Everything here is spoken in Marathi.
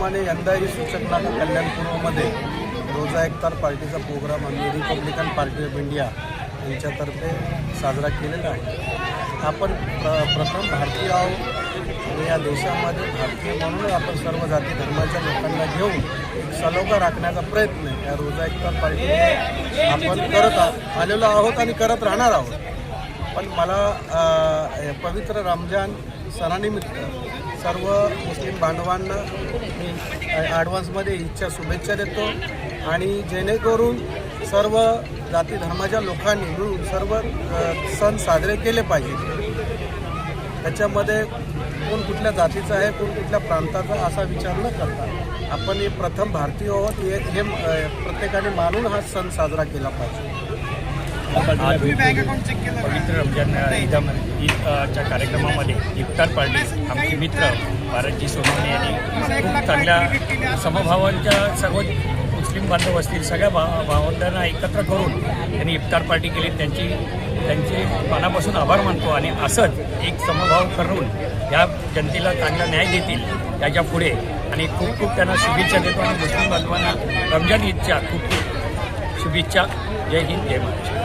माने यंदाही सूचक नाका कल्याणपूर्वमध्ये रोजा इफ्तार पार्टीचा प्रोग्राम आम्ही रिपब्लिकन पार्टी ऑफ इंडिया यांच्यातर्फे साजरा केलेला आहे. आपण प्रथम भारतीय आहोत. या देशामध्ये भारतीय म्हणून आपण सर्व जाती धर्माच्या लोकांना घेऊन एक सलोखा राखण्याचा प्रयत्न या रोजा इफ्तार पार्टीमध्ये आपण करत आलेलो आहोत आणि करत राहणार आहोत. पण मला पवित्र रमजान सणानिमित्त सर्व मुस्लिम बांधवांना मी ॲडव्हान्समध्ये ईदच्या शुभेच्छा देतो आणि जेणेकरून सर्व जाती धर्माच्या लोकांनी मिळून सर्व सण साजरे केले पाहिजे. त्याच्यामध्ये कोण कुठल्या जातीचा आहे, कोण कुठल्या प्रांताचा असा विचार न करता आपण हे प्रथम भारतीय आहोत हे प्रत्येकाने मानून हा सण साजरा केला पाहिजे. पवित्र रमजान ईदच्या कार्यक्रमामध्ये इफ्तार पार्टी आमचे मित्र भारतजी सोनवणे यांनी खूप चांगल्या समभावांच्या सर्व मुस्लिम बांधव असतील सगळ्या भावंडांना एकत्र करून त्यांनी इफ्तार पार्टी केली. त्यांचे मनापासून आभार मानतो आणि असंच एक समभाव करून या जनतेला चांगला न्याय देतील त्याच्या पुढे आणि खूप खूप त्यांना शुभेच्छा देतो आणि मुस्लिम बांधवांना रमजान ईदच्या खूप खूप शुभेच्छा. जय हिंद, जय महाराष्ट्र.